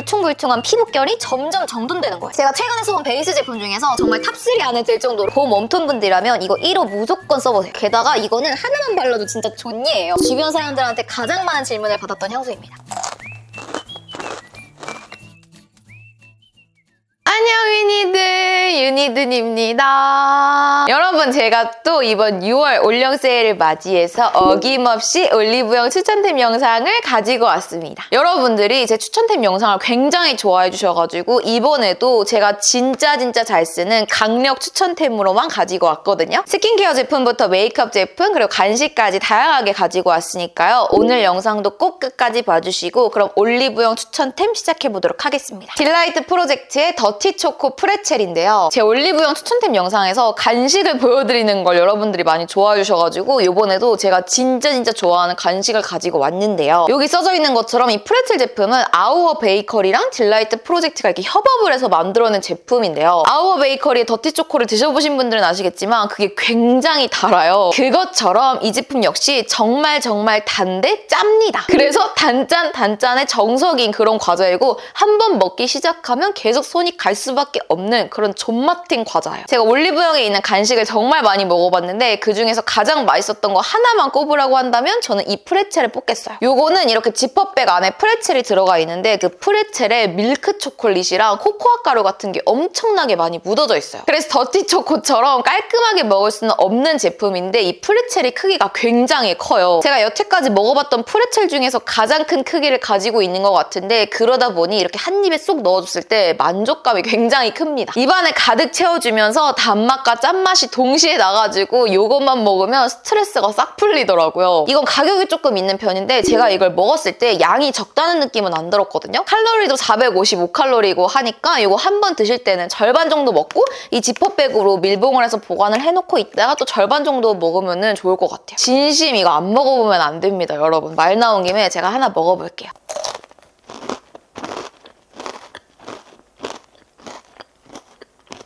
울퉁불퉁한 피부결이 점점 정돈되는 거예요. 제가 최근에 써본 베이스 제품 중에서 정말 탑3 안에 들 정도로 봄 웜톤 분들이라면 이거 1호 무조건 써보세요. 게다가 이거는 하나만 발라도 진짜 존예예요. 주변 사람들한테 가장 많은 질문을 받았던 향수입니다. 안녕 유니들, 유니든입니다. 여러분, 제가 또 이번 6월 올영 세일을 맞이해서 어김없이 올리브영 추천템 영상을 가지고 왔습니다. 여러분들이 제 추천템 영상을 굉장히 좋아해 주셔가지고 이번에도 제가 진짜 잘 쓰는 강력 추천템으로만 가지고 왔거든요. 스킨케어 제품부터 메이크업 제품 그리고 간식까지 다양하게 가지고 왔으니까요. 오늘 영상도 꼭 끝까지 봐주시고 그럼 올리브영 추천템 시작해보도록 하겠습니다. 딜라이트 프로젝트의 더티 초코 프레첼인데요. 제 올리브영 추천템 영상에서 간식을 보여드리는 걸 여러분들이 많이 좋아해 주셔가지고 이번에도 제가 진짜 좋아하는 간식을 가지고 왔는데요. 여기 써져 있는 것처럼 이 프레첼 제품은 아우어 베이커리랑 딜라이트 프로젝트가 이렇게 협업을 해서 만들어낸 제품인데요. 아우어 베이커리의 더티 초코를 드셔보신 분들은 아시겠지만 그게 굉장히 달아요. 그것처럼 이 제품 역시 정말 단데 짭니다. 그래서 단짠의 정석인 그런 과자이고 한 번 먹기 시작하면 계속 손이 갈 수밖에 없는 그런 존맛탱 과자예요. 제가 올리브영에 있는 간식을 정말 많이 먹어봤는데 그중에서 가장 맛있었던 거 하나만 꼽으라고 한다면 저는 이 프레첼을 뽑겠어요. 요거는 이렇게 지퍼백 안에 프레첼이 들어가 있는데 그 프레첼에 밀크 초콜릿이랑 코코아 가루 같은 게 엄청나게 많이 묻어져 있어요. 그래서 더티 초코처럼 깔끔하게 먹을 수는 없는 제품인데 이 프레첼이 크기가 굉장히 커요. 제가 여태까지 먹어봤던 프레첼 중에서 가장 큰 크기를 가지고 있는 것 같은데 그러다 보니 이렇게 한 입에 쏙 넣어줬을 때 만족감이 굉장히 큽니다. 입안에 가득 채워주면서 단맛과 짠맛이 동시에 나가지고 이것만 먹으면 스트레스가 싹 풀리더라고요. 이건 가격이 조금 있는 편인데 제가 이걸 먹었을 때 양이 적다는 느낌은 안 들었거든요. 칼로리도 455칼로리고 하니까 이거 한 번 드실 때는 절반 정도 먹고 이 지퍼백으로 밀봉을 해서 보관을 해놓고 있다가 또 절반 정도 먹으면 좋을 것 같아요. 진심 이거 안 먹어보면 안 됩니다, 여러분. 말 나온 김에 제가 하나 먹어볼게요.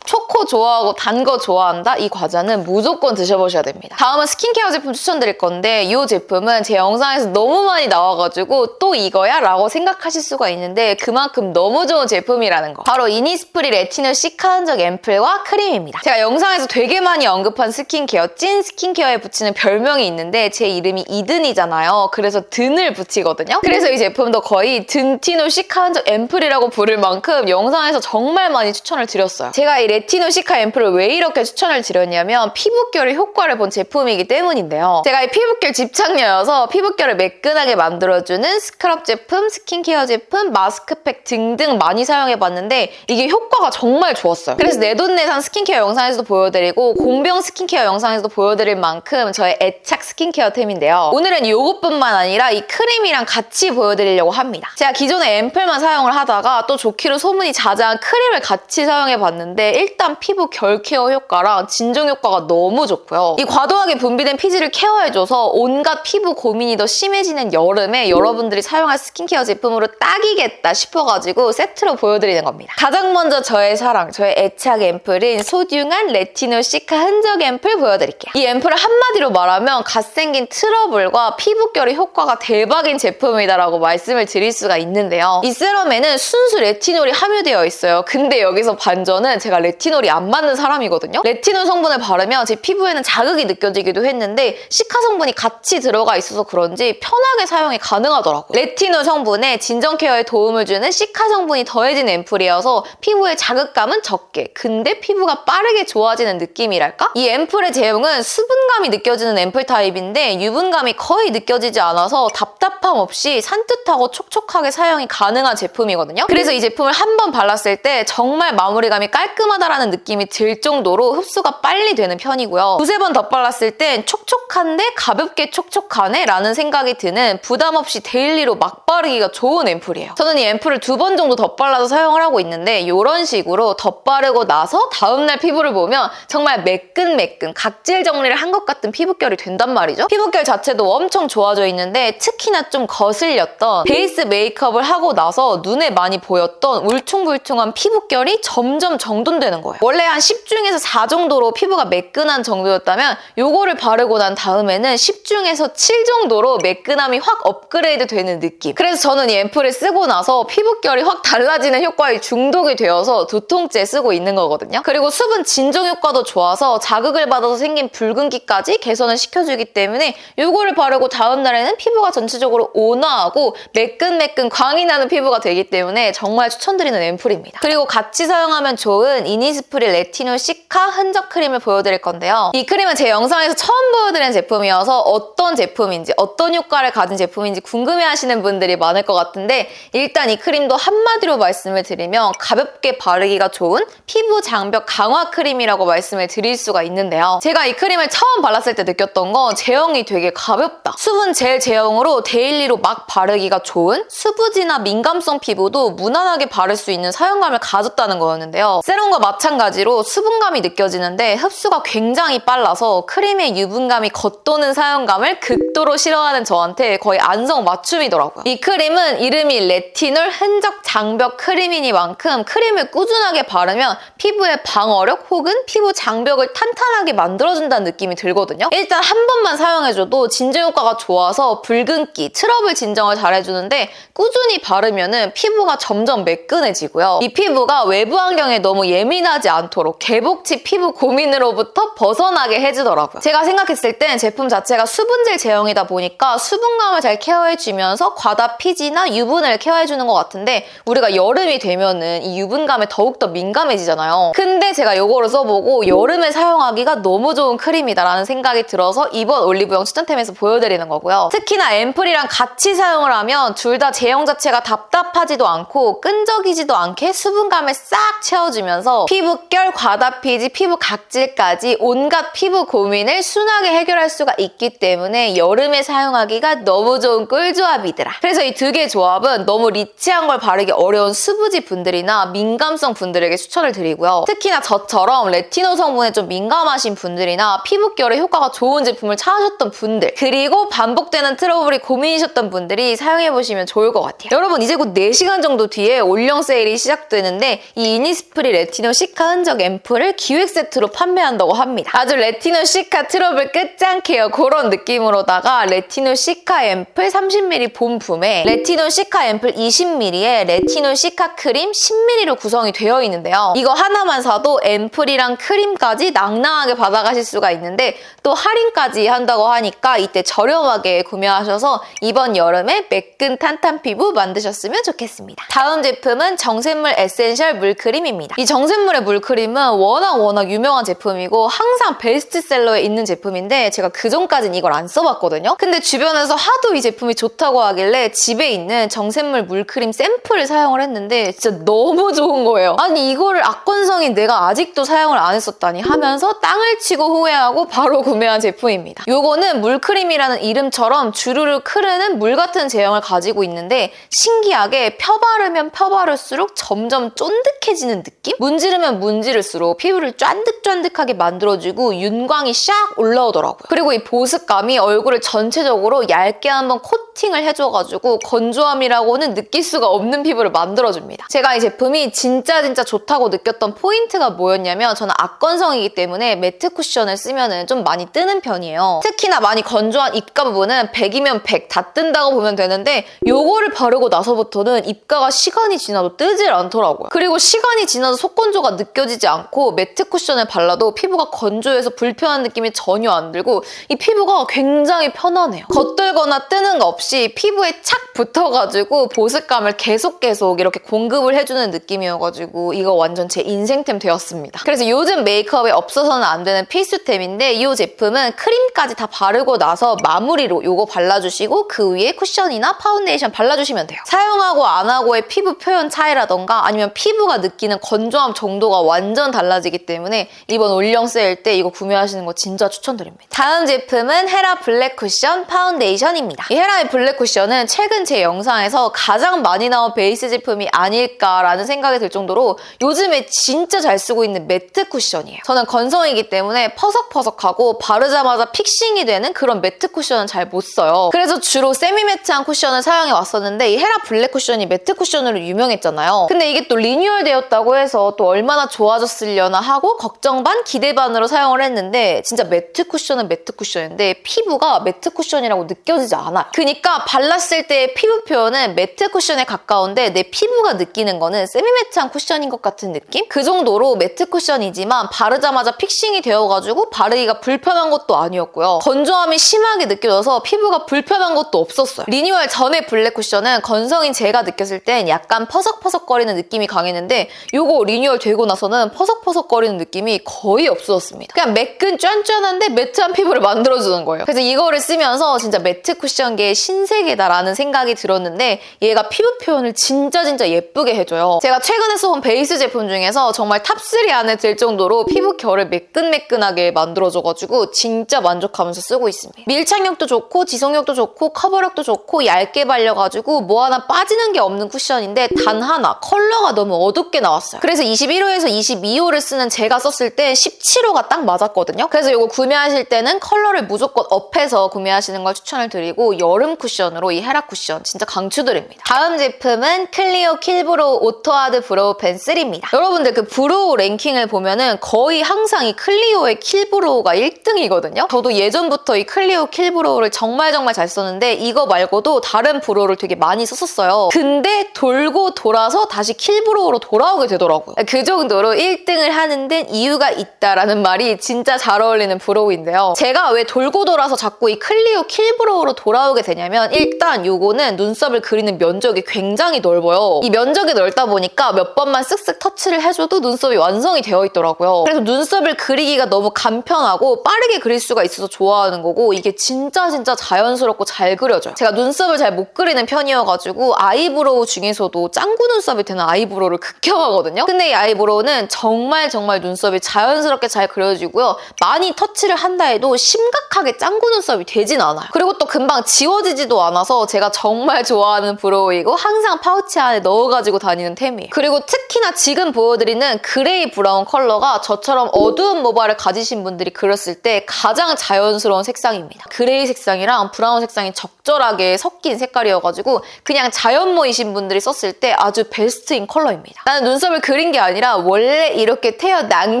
초코 좋아하고 단 거 좋아한다? 이 과자는 무조건 드셔보셔야 됩니다. 다음은 스킨케어 제품 추천드릴 건데 이 제품은 제 영상에서 너무 많이 나와가지고 또 이거야? 라고 생각하실 수가 있는데 그만큼 너무 좋은 제품이라는 거. 바로 이니스프리 레티놀 시카 흔적 앰플과 크림입니다. 제가 영상에서 되게 많이 언급한 스킨케어, 찐 스킨케어에 붙이는 별명이 있는데 제 이름이 이든이잖아요. 그래서 든을 붙이거든요. 그래서 이 제품도 거의 든티놀 시카 흔적 앰플이라고 부를 만큼 영상에서 정말 많이 추천을 드렸어요. 제가 이 레티놀 시카 앰플을 왜 이렇게 추천을 드렸냐면 피부결의 효과를 본 제품이기 때문인데요. 제가 이 피부결 집착녀여서 피부결을 매끈하게 만들어주는 스크럽 제품, 스킨케어 제품, 마스크팩 등등 많이 사용해봤는데 이게 효과가 정말 좋았어요. 그래서 내돈내산 스킨케어 영상에서도 보여드리고 공병 스킨케어 영상에서도 보여드릴 만큼 저의 애착 스킨케어템인데요. 오늘은 이것뿐만 아니라 이 크림이랑 같이 보여드리려고 합니다. 제가 기존에 앰플만 사용을 하다가 또 좋기로 소문이 자자한 크림을 같이 사용해봤는데 일단 피부 결 케어 효과랑 진정 효과가 너무 좋고요. 이 과도하게 분비된 피지를 케어해줘서 온갖 피부 고민이 더 심해지는 여름에 여러분들이 사용할 스킨케어 제품으로 딱이겠다 싶어가지고 세트로 보여드리는 겁니다. 가장 먼저 저의 사랑, 저의 애착 앰플인 소중한 레티놀 시카 흔적 앰플 보여드릴게요. 이 앰플을 한마디로 말하면 갓생긴 트러블과 피부결의 효과가 대박인 제품이다라고 말씀을 드릴 수가 있는데요. 이 세럼에는 순수 레티놀이 함유되어 있어요. 근데 여기서 반전은 제가 레티놀이 안 맞는 사람이거든요. 레티놀 성분을 바르면 제 피부에는 자극이 느껴지기도 했는데 시카 성분이 같이 들어가 있어서 그런지 편하게 사용이 가능하더라고요. 레티놀 성분에 진정 케어에 도움을 주는 시카 성분이 더해진 앰플이어서 피부의 자극감은 적게 근데 피부가 빠르게 좋아지는 느낌이랄까? 이 앰플의 제형은 수분감이 느껴지는 앰플 타입인데 유분감이 거의 느껴지지 않아서 답답함 없이 산뜻하고 촉촉하게 사용이 가능한 제품이거든요. 그래서 이 제품을 한 번 발랐을 때 정말 마무리감이 깔끔하다라는 느낌이 들 정도로 흡수가 빨리 되는 편이고요. 두세 번 덧발랐을 땐 촉촉한데 가볍게 촉촉하네? 라는 생각이 드는 부담 없이 데일리로 막 바르기가 좋은 앰플이에요. 저는 이 앰플을 2번 정도 덧발라서 사용을 하고 있는데 이런 식으로 덧바르고 나서 다음날 피부를 보면 정말 매끈매끈 각질 정리를 한 것 같은 피부결이 된단 말이죠. 피부결 자체도 엄청 좋아져 있는데 특히나 좀 거슬렸던 베이스 메이크업을 하고 나서 눈에 많이 보였던 울퉁불퉁한 피부결이 점점 정돈되는 거예요. 거예요. 원래 한 10 중에서 4 정도로 피부가 매끈한 정도였다면 요거를 바르고 난 다음에는 10 중에서 7 정도로 매끈함이 확 업그레이드 되는 느낌. 그래서 저는 이 앰플을 쓰고 나서 피부결이 확 달라지는 효과에 중독이 되어서 2통째 쓰고 있는 거거든요. 그리고 수분 진정 효과도 좋아서 자극을 받아서 생긴 붉은기까지 개선을 시켜주기 때문에 요거를 바르고 다음 날에는 피부가 전체적으로 온화하고 매끈매끈 광이 나는 피부가 되기 때문에 정말 추천드리는 앰플입니다. 그리고 같이 사용하면 좋은 이니스프리 레티놀 시카 흔적 크림을 보여드릴 건데요. 이 크림은 제 영상에서 처음 보여드리는 제품이어서 어떤 제품인지 어떤 효과를 가진 제품인지 궁금해하시는 분들이 많을 것 같은데 일단 이 크림도 한마디로 말씀을 드리면 가볍게 바르기가 좋은 피부 장벽 강화 크림이라고 말씀을 드릴 수가 있는데요. 제가 이 크림을 처음 발랐을 때 느꼈던 건 제형이 되게 가볍다. 수분 젤 제형으로 데일리로 막 바르기가 좋은 수부지나 민감성 피부도 무난하게 바를 수 있는 사용감을 가졌다는 거였는데요. 세럼과 마찬가지로 수분감이 느껴지는데 흡수가 굉장히 빨라서 크림의 유분감이 겉도는 사용감을 극도로 싫어하는 저한테 거의 안성맞춤이더라고요. 이 크림은 이름이 레티놀 흔적 장벽 크림이니만큼 크림을 꾸준하게 바르면 피부의 방어력 혹은 피부 장벽을 탄탄하게 만들어준다는 느낌이 들거든요. 일단 한 번만 사용해줘도 진정 효과가 좋아서 붉은기, 트러블 진정을 잘해주는데 꾸준히 바르면은 피부가 점점 매끈해지고요. 이 피부가 외부 환경에 너무 예민하지 않도록 개복치 피부 고민으로부터 벗어나게 해주더라고요. 제가 생각했을 땐 제품 자체가 수분젤 제형이다 보니까 수분감을 잘 케어해주면서 과다 피지나 유분을 케어해주는 것 같은데 우리가 여름이 되면은 이 유분감에 더욱더 민감해지잖아요. 근데 제가 이거를 써보고 여름에 사용하기가 너무 좋은 크림이다라는 생각이 들어서 이번 올리브영 추천템에서 보여드리는 거고요. 특히나 앰플이랑 같이 사용을 하면 둘 다 제형 자체가 답답하지도 않고 끈적이지도 않게 수분감을 싹 채워주면서 피부결, 과다 피지, 피부 각질까지 온갖 피부 고민을 순하게 해결할 수가 있기 때문에 여름에 사용하기가 너무 좋은 꿀조합이더라. 그래서 이 두 개의 조합은 너무 리치한 걸 바르기 어려운 수부지 분들이나 민감성 분들에게 추천을 드리고요. 특히나 저처럼 레티놀 성분에 좀 민감하신 분들이나 피부결에 효과가 좋은 제품을 찾으셨던 분들 그리고 반복되는 트러블이 고민이셨던 분들이 사용해보시면 좋을 것 같아요. 여러분 이제 곧 4시간 정도 뒤에 올영 세일이 시작되는데 이 이니스프리 레티놀 시카 흔적 앰플을 기획 세트로 판매한다고 합니다. 아주 레티놀 시카 트러블 끝장케어 그런 느낌으로다가 레티놀 시카 앰플 30ml 본품에 레티놀 시카 앰플 20ml에 레티놀 시카 크림 10ml로 구성이 되어 있는데요. 이거 하나만 사도 앰플이랑 크림까지 낭낭하게 받아가실 수가 있는데 또 할인까지 한다고 하니까 이때 저렴하게 구매하셔서 이번 여름에 매끈 탄탄 피부 만드셨으면 좋겠습니다. 다음 제품은 정샘물 에센셜 물크림입니다. 이 정샘물의 물크림은 워낙 유명한 제품이고 항상 베스트셀러에 있는 제품인데 제가 그전까진 이걸 안 써봤거든요. 근데 주변에서 하도 이 제품이 좋다고 하길래 집에 있는 정샘물 물크림 샘플을 사용을 했는데 진짜 너무 좋은 거예요. 아니 이거를 악건성인 내가 아직도 사용을 안 했었다니 하면서 땅을 치고 후회하고 바로 구매한 제품입니다. 요거는 물크림이라는 이름처럼 주르륵 흐르는 물 같은 제형을 가지고 있는데 신기하게 펴바르면 펴바를수록 점점 쫀득해지는 느낌? 문지르면 문지를수록 피부를 쫀득쫀득하게 만들어주고 윤광이 샥 올라오더라고요. 그리고 이 보습감이 얼굴을 전체적으로 얇게 한번 코팅을 해줘가지고 건조함이라고는 느낄 수가 없는 피부를 만들어줍니다. 제가 이 제품이 진짜 좋다고 느꼈던 포인트가 뭐였냐면 저는 악건성이기 때문에 매트 쿠션을 쓰면 좀 많이 뜨는 편이에요. 특히나 많이 건조한 입가 부분은 100이면 100 다 뜬다고 보면 되는데 요거를 바르고 나서부터는 입가가 시간이 지나도 뜨질 않더라고요. 그리고 시간이 지나도 속건조가 느껴지지 않고 매트 쿠션을 발라도 피부가 건조해서 불편한 느낌이 전혀 안 들고 이 피부가 굉장히 편안해요. 겉돌거나 뜨는 거 없이 피부에 착 붙어가지고 보습감을 계속 이렇게 공급을 해주는 느낌이어가지고 이거 완전 제 인생템 되었습니다. 그래서 요즘 메이크업에 없어서는 안 되는 필수템인데 이 제품은 크림까지 다 바르고 나서 마무리로 이거 발라주시고 그 위에 쿠션이나 파운데이션 발라주시면 돼요. 사용하고 안 하고의 피부 표현 차이라던가 아니면 피부가 느끼는 건조함 정도가 완전 달라지기 때문에 이번 올영 세일 때 이거 구매하시는 거 진짜 추천드립니다. 다음 제품은 헤라 블랙 쿠션 파운데이션입니다. 이 헤라의 블랙 쿠션은 최근 제 영상에서 가장 많이 나온 베이스 제품이 아닐까라는 생각이 들 정도로 요즘에 진짜 잘 쓰고 있는 매트 쿠션이에요. 저는 건성이기 때문에 퍼석퍼석하고 바르자마자 픽싱이 되는 그런 매트 쿠션은 잘 못 써요. 그래서 주로 세미 매트한 쿠션을 사용해 왔었는데 이 헤라 블랙 쿠션이 매트 쿠션으로 유명했잖아요. 근데 이게 또 리뉴얼 되었다고 해서 또 얼마나 좋아졌으려나 하고 걱정 반 기대 반으로 사용을 했는데 진짜 매트 쿠션은 매트 쿠션인데 피부가 매트 쿠션이라고 느껴지지 않아요. 그러니까 발랐을 때의 피부 표현은 매트 쿠션에 가까운데 내 피부가 느끼는 거는 세미 매트한 쿠션인 것 같은 느낌? 그 정도로 매트 쿠션이지만 바르자마자 픽싱이 되어가지고 바르기가 불편한 것도 아니었고요. 건조함이 심하게 느껴져서 피부가 불편한 것도 없었어요. 리뉴얼 전의 블랙 쿠션은 건성인 제가 느꼈을 땐 약간 퍼석퍼석거리는 느낌이 강했는데 요거 리뉴얼 되고 나서는 퍼석퍼석거리는 느낌이 거의 없어졌습니다. 그냥 매끈 쫀쫀한데 매트한 피부를 만들어주는 거예요. 그래서 이거를 쓰면서 진짜 매트 쿠션계의 신세계다라는 생각이 들었는데 얘가 피부 표현을 진짜 예쁘게 해줘요. 제가 최근에 써본 베이스 제품 중에서 정말 탑3 안에 들 정도로 피부 결을 매끈매끈하게 만들어줘가지고 진짜 만족하면서 쓰고 있습니다. 밀착력도 좋고 지속력도 좋고 커버력도 좋고 얇게 발려가지고 뭐 하나 빠지는 게 없는 쿠션인데 단 하나 컬러가 너무 어둡게 나왔어요. 그래서 21호에서 22호를 쓰는 제가 썼을 때 17호가 딱 맞았거든요. 그래서 이거 구매하실 때는 컬러를 무조건 업해서 구매하시는 걸 추천을 드리고 여름 쿠션으로 이 헤라 쿠션 진짜 강추드립니다. 다음 제품은 클리오 킬브로우 오토하드 브로우 펜슬입니다. 여러분들 그 브로우 랭킹을 보면은 거의 항상 이 클리오의 킬브로우가 1등이거든요. 저도 예전부터 이 클리오 킬브로우를 정말 잘 썼는데 이거 말고도 다른 브로우를 되게 많이 썼었어요. 근데 돌고 돌아서 다시 킬브로우로 돌아오게 되더라고요. 그 정도로 1등을 하는 데는 이유가 있다라는 말이 진짜 잘 어울리는 브로우인데요. 제가 왜 돌고 돌아서 자꾸 이 클리오 킬브로우로 돌아오게 되냐면 일단 요거는 눈썹을 그리는 면적이 굉장히 넓어요. 이 면적이 넓다 보니까 몇 번만 쓱쓱 터치를 해줘도 눈썹이 완성이 되어 있더라고요. 그래서 눈썹을 그리기가 너무 간편하고 빠르게 그릴 수가 있어서 좋아하는 거고 이게 진짜 자연스럽고 잘 그려져요. 제가 눈썹을 잘 못 그리는 편이어가지고 아이브로우 중에서도 짱구 눈썹이 되는 아이브로우를 극혐하거든요. 근데 이 아이브로우는 정말 눈썹이 자연스럽게 잘 그려지고요. 많이 터치를 한다 해도 심각하게 짱구 눈썹이 되진 않아요. 그리고 또 금방 지워지지도 않아서 제가 정말 좋아하는 브로우이고 항상 파우치 안에 넣어가지고 다니는 템이에요. 그리고 특히나 지금 보여드리는 그레이 브라운 컬러가 저처럼 어두운 모발을 가지신 분들이 그렸을 때 가장 자연스러운 색상입니다. 그레이 색상이랑 브라운 색상이 적절하게 섞인 색깔이어가지고 그냥 자연모이신 분들이 썼을 때 아주 베스트인 컬러입니다. 나는 눈썹을 그린 게 아니라 원래 이렇게 태어난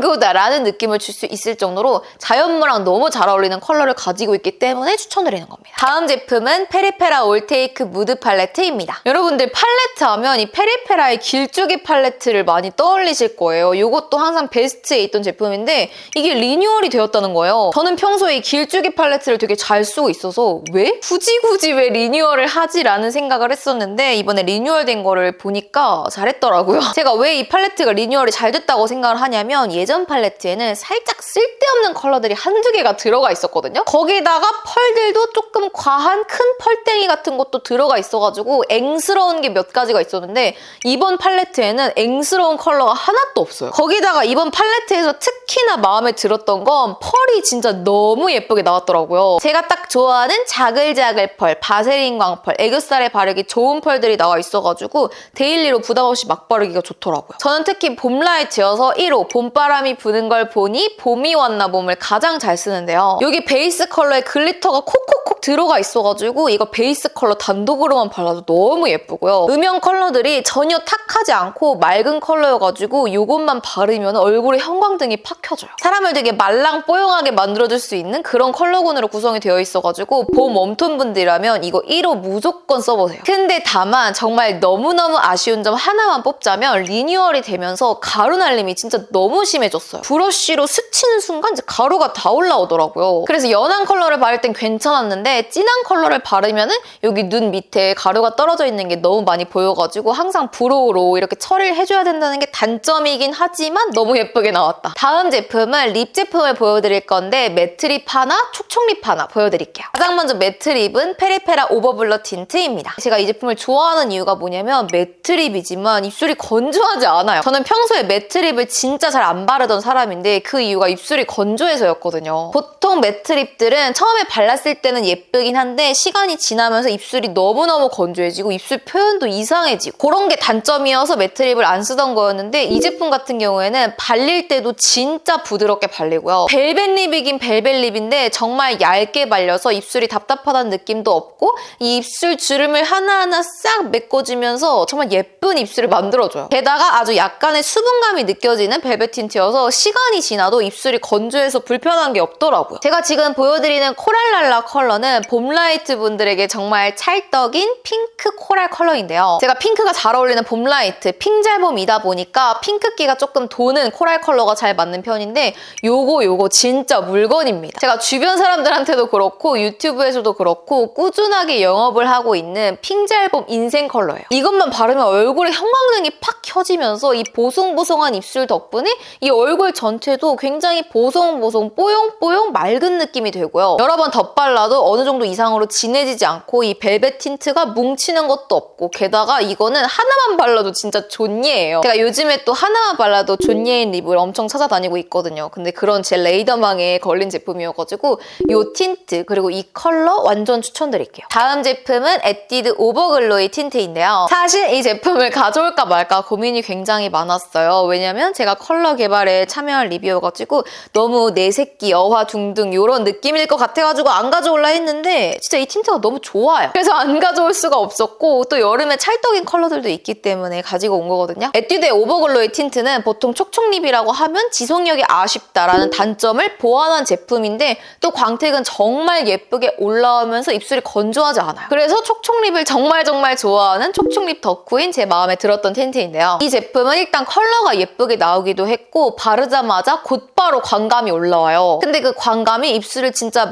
거다라는 느낌을 줄 수 있을 정도로 자연모랑 너무 잘 어울리는 컬러를 가지고 있기 때문에 추천드리는 겁니다. 다음 제품은 페리페라 올테이크 무드 팔레트입니다. 여러분들 팔레트 하면 이 페리페라의 길쭉이 팔레트를 많이 떠올리실 거예요. 이것도 항상 베스트에 있던 제품인데 이게 리뉴얼이 되었다는 거예요. 저는 평소에 이 길쭉이 팔레트를 되게 잘 쓰고 있어서 왜? 굳이 왜 리뉴얼을 하지? 라는 생각을 했었는데 이번에 리뉴얼된 거를 보니까 잘했더라고요. 제가 왜 이 팔레트가 리뉴얼이 잘 됐다고 생각을 하냐면 예전 팔레트에는 살짝 쓸데없는 컬러들이 한두 개가 들어가 있었거든요. 거기다가 펄들도 조금 과한 큰 펄땡이 같은 것도 들어가 있어가지고 앵스러운 게 몇 가지가 있었는데 이번 팔레트에는 앵스러운 컬러가 하나도 없어요. 거기다가 이번 팔레트에서 특히나 마음에 들었던 건 펄이 진짜 너무 예쁘게 나왔더라고요. 제가 딱 좋아하는 자글자글 펄, 바세린 광펄, 애교살에 바르기 좋은 펄들이 나와 있어가지고 데일리로 부담 없이 막 바르기가 좋더라고요. 저는 특히 봄 라이트여서 1호 봄바람이 부는 걸 보니 봄이 왔나 봄을 가장 잘 쓰는데요. 여기 베이스 컬러에 글리터가 콕콕콕 들어가 있어가지고 이거 베이스 컬러 단독으로만 발라도 너무 예쁘고요. 음영 컬러들이 전혀 탁하지 않고 맑은 컬러여가지고 이것만 바르면 얼굴에 형광등이 팍 켜져요. 사람을 되게 말랑뽀용하게 만들어줄 수 있는 그런 컬러군으로 구성이 되어 있어가지고 봄 웜톤 분들이라면 이거 1호 무조건 써보세요. 근데 다만 정말 너무너무 아쉬운 점 하나만 뽑자면 리뉴얼이 되면서 가루 날림이 진짜 너무 심해졌어요. 브러쉬로 스치는 순간 이제 가루가 다 올라오더라고요. 그래서 연한 컬러를 바를 땐 괜찮았는데 진한 컬러를 바르면은 여기 눈 밑에 가루가 떨어져 있는 게 너무 많이 보여가지고 항상 브로우로 이렇게 처리를 해줘야 된다는 게 단점이긴 하지만 너무 예쁘게 나왔다. 다음 제품은 립 제품을 보여드릴 건데 매트립 하나, 촉촉립 하나 보여드릴게요. 가장 먼저 매트립은 페리페라 오버블러 틴트입니다. 제가 이 제품을 좋아하는 이유가 뭐냐면 매트립이지만 입술이 건조하지 않아요. 저는 평소에 매트립을 진짜 잘 안 바르던 사람인데 그 이유가 입술이 건조해서였거든요. 보통 매트립들은 처음에 발랐을 때는 예쁘긴 한데 시간 시간이 지나면서 입술이 너무너무 건조해지고 입술 표현도 이상해지고 그런 게 단점이어서 매트립을 안 쓰던 거였는데 이 제품 같은 경우에는 발릴 때도 진짜 부드럽게 발리고요. 벨벳 립이긴 벨벳 립인데 정말 얇게 발려서 입술이 답답하다는 느낌도 없고 이 입술 주름을 하나하나 싹 메꿔주면서 정말 예쁜 입술을 만들어줘요. 게다가 아주 약간의 수분감이 느껴지는 벨벳 틴트여서 시간이 지나도 입술이 건조해서 불편한 게 없더라고요. 제가 지금 보여드리는 코랄랄라 컬러는 봄라이트 분들에게 정말 찰떡인 핑크 코랄 컬러인데요. 제가 핑크가 잘 어울리는 봄라이트, 핑잘봄이다 보니까 핑크기가 조금 도는 코랄 컬러가 잘 맞는 편인데 요거 진짜 물건입니다. 제가 주변 사람들한테도 그렇고 유튜브에서도 그렇고 꾸준하게 영업을 하고 있는 핑잘봄 인생 컬러예요. 이것만 바르면 얼굴에 형광등이 팍 켜지면서 이 보송보송한 입술 덕분에 이 얼굴 전체도 굉장히 보송보송 뽀용뽀용 맑은 느낌이 되고요. 여러 번 덧발라도 어느 정도 이상으로 진해지지 않고 이 벨벳 틴트가 뭉치는 것도 없고 게다가 이거는 하나만 발라도 진짜 존예예요. 제가 요즘에 또 하나만 발라도 존예인 립을 엄청 찾아다니고 있거든요. 근데 그런 제 레이더망에 걸린 제품이어가지고 이 틴트 그리고 이 컬러 완전 추천드릴게요. 다음 제품은 에뛰드 오버글로이 틴트인데요. 사실 이 제품을 가져올까 말까 고민이 굉장히 많았어요. 왜냐면 제가 컬러 개발에 참여한 립이어가지고 너무 내 새끼 어화둥둥 이런 느낌일 것 같아가지고 안 가져올라 했는데 진짜 이 틴트가 너무 좋아요. 그래서 안 가져올 수가 없었고 또 여름에 찰떡인 컬러들도 있기 때문에 가지고 온 거거든요. 에뛰드의 오버글로이 틴트는 보통 촉촉립이라고 하면 지속력이 아쉽다라는 단점을 보완한 제품인데 또 광택은 정말 예쁘게 올라오면서 입술이 건조하지 않아요. 그래서 촉촉립을 정말 좋아하는 촉촉립 덕후인 제 마음에 들었던 틴트인데요. 이 제품은 일단 컬러가 예쁘게 나오기도 했고 바르자마자 곧바로 광감이 올라와요. 근데 그 광감이 입술을 진짜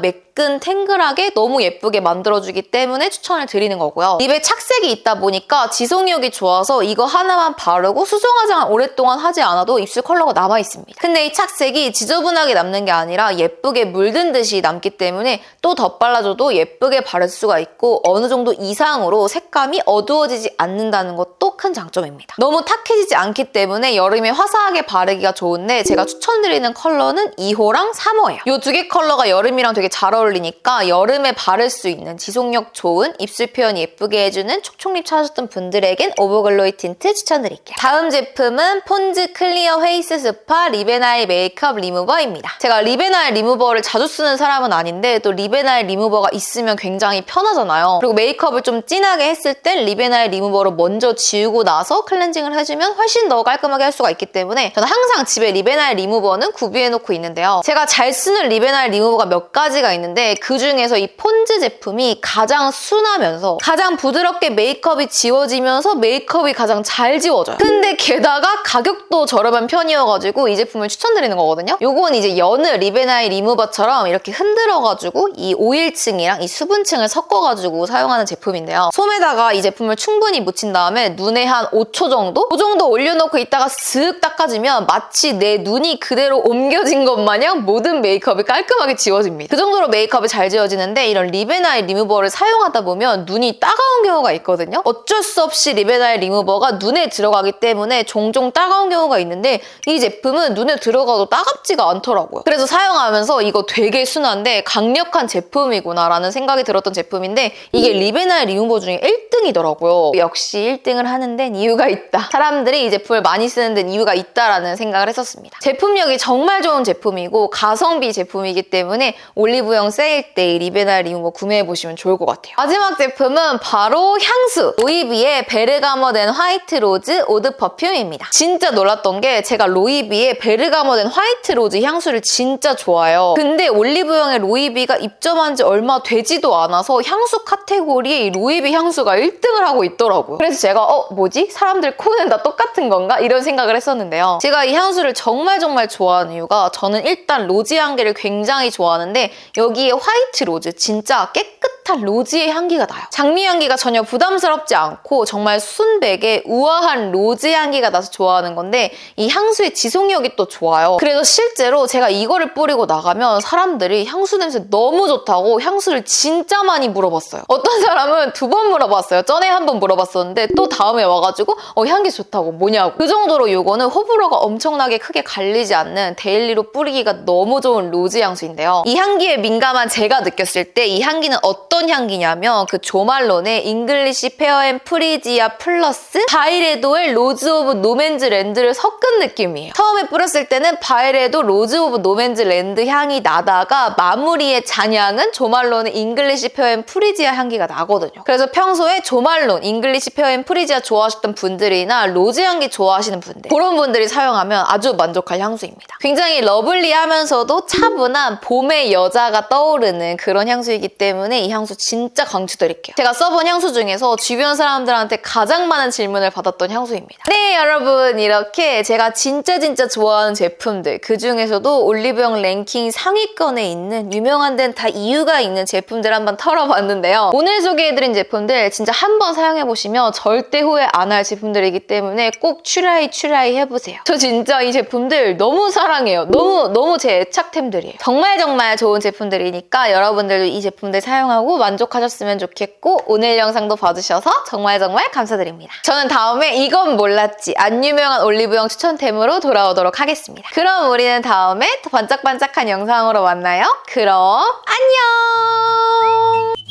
매끈탱글하게 너무 예쁘게 만들어주기 때문에 추천을 드리는 거고요. 립에 착색이 있다 보니까 지속력이 좋아서 이거 하나만 바르고 수정 화장을 오랫동안 하지 않아도 입술 컬러가 남아있습니다. 근데 이 착색이 지저분하게 남는 게 아니라 예쁘게 물든 듯이 남기 때문에 또 덧발라줘도 예쁘게 바를 수가 있고 어느 정도 이상으로 색감이 어두워지지 않는다는 것도 큰 장점입니다. 너무 탁해지지 않기 때문에 여름에 화사하게 바르기가 좋은데 제가 추천드리는 컬러는 2호랑 3호예요. 이 두 개 컬러가 여름이랑 되게 잘 어울리니까 여름에 바를 수 있는 지속력 좋은 입술 표현 예쁘게 해주는 촉촉립 찾으셨던 분들에겐 오버글로이 틴트 추천드릴게요. 다음 제품은 폰즈 클리어 페이스 스파 립앤아이 메이크업 리무버입니다. 제가 립앤아이 리무버를 자주 쓰는 사람은 아닌데 또 립앤아이 리무버가 있으면 굉장히 편하잖아요. 그리고 메이크업을 좀 진하게 했을 땐 립앤아이 리무버로 먼저 지우고 나서 클렌징을 해주면 훨씬 더 깔끔하게 할 수가 있기 때문에 저는 항상 집에 립앤아이 리무버는 구비해놓고 있는데요. 제가 잘 쓰는 립앤아이 리무버가 몇 가지가 있는데 그 중에서 이 폰즈 제품이 가장 순하면서 가장 부드럽게 메이크업이 지워지면서 메이크업이 가장 잘 지워져요. 근데 게다가 가격도 저렴한 편이어가지고 이 제품을 추천드리는 거거든요. 요건 이제 여느 립앤아이 리무버처럼 이렇게 흔들어가지고 이 오일층이랑 이 수분층을 섞어가지고 사용하는 제품인데요. 솜에다가 이 제품을 충분히 묻힌 다음에 눈에 한 5초 정도? 그 정도 올려놓고 있다가 슥 닦아주면 마치 내 눈이 그대로 옮겨진 것 마냥 모든 메이크업이 깔끔하게 지워집니다. 그 정도로 메이크업이 잘 지워지는데 이런 립앤아이 리무버를 사용하다 보면 눈이 따가운 경우가 있거든요. 어쩔 수 없이 립앤아이 리무버가 눈에 들어가기 때문에 종종 따가운 경우가 있는데 이 제품은 눈에 들어가도 따갑지가 않더라고요. 그래서 사용하면서 이거 되게 순한데 강력한 제품이구나 라는 생각이 들었던 제품인데 이게 립앤아이 리무버 중에 1등이더라고요. 역시 1등을 하는 데는 이유가 있다. 사람들이 이 제품을 많이 쓰는 데는 이유가 있다라는 생각을 했었습니다. 제품력이 정말 좋은 제품이고 가성비 제품이기 때문에 올리브영 세일 때 립앤아이 리무버 구매해보시면 좋을 것 같아요. 마지막 제품은 바로 향수! 로이비의 베르가모덴 화이트 로즈 오드 퍼퓸입니다. 진짜 놀랐던 게 제가 로이비의 베르가모덴 화이트 로즈 향수를 진짜 좋아해요. 근데 올리브영에 로이비가 입점한 지 얼마 되지도 않아서 향수 카테고리에 이 로이비 향수가 1등을 하고 있더라고요. 그래서 제가 뭐지? 사람들 코는 다 똑같은 건가? 이런 생각을 했었는데요. 제가 이 향수를 정말 좋아하는 이유가 저는 일단 로지 향기를 굉장히 좋아하는데 여기에 화이트 로즈 진짜 깨끗한 로즈의 향기가 나요. 장미 향기가 전혀 부담스럽지 않고 정말 순백의 우아한 로즈 향기가 나서 좋아하는 건데 이 향수의 지속력이 또 좋아요. 그래서 실제로 제가 이거를 뿌리고 나가면 사람들이 향수 냄새 너무 좋다고 향수를 진짜 많이 물어봤어요. 어떤 사람은 2번 물어봤어요. 전에 한 번 물어봤었는데 또 다음에 와가지고 향기 좋다고 뭐냐고. 그 정도로 이거는 호불호가 엄청나게 크게 갈리지 않는 데일리로 뿌리기가 너무 좋은 로즈 향수인데요. 이 향기에 민감한 제가 느꼈을 때 이 향기는 어떤 어떤 향기냐면 그 조말론의 잉글리시 페어 앤 프리지아 플러스 바이레도의 로즈 오브 노맨즈 랜드를 섞은 느낌이에요. 처음에 뿌렸을 때는 바이레도 로즈 오브 노맨즈 랜드 향이 나다가 마무리의 잔향은 조말론의 잉글리시 페어 앤 프리지아 향기가 나거든요. 그래서 평소에 조말론, 잉글리시 페어 앤 프리지아 좋아하셨던 분들이나 로즈 향기 좋아하시는 분들 그런 분들이 사용하면 아주 만족할 향수입니다. 굉장히 러블리하면서도 차분한 봄의 여자가 떠오르는 그런 향수이기 때문에 이 향수 진짜 강추드릴게요. 제가 써본 향수 중에서 주변 사람들한테 가장 많은 질문을 받았던 향수입니다. 네, 여러분, 이렇게 제가 진짜 좋아하는 제품들 그 중에서도 올리브영 랭킹 상위권에 있는 유명한 데는 다 이유가 있는 제품들 한번 털어봤는데요. 오늘 소개해드린 제품들 진짜 한번 사용해보시면 절대 후회 안 할 제품들이기 때문에 꼭 추라이 해보세요. 저 진짜 이 제품들 너무 사랑해요. 너무 제 애착템들이에요. 정말 좋은 제품들이니까 여러분들도 이 제품들 사용하고 만족하셨으면 좋겠고 오늘 영상도 봐주셔서 정말 감사드립니다. 저는 다음에 이건 몰랐지 안 유명한 올리브영 추천템으로 돌아오도록 하겠습니다. 그럼 우리는 다음에 더 반짝반짝한 영상으로 만나요. 그럼 안녕!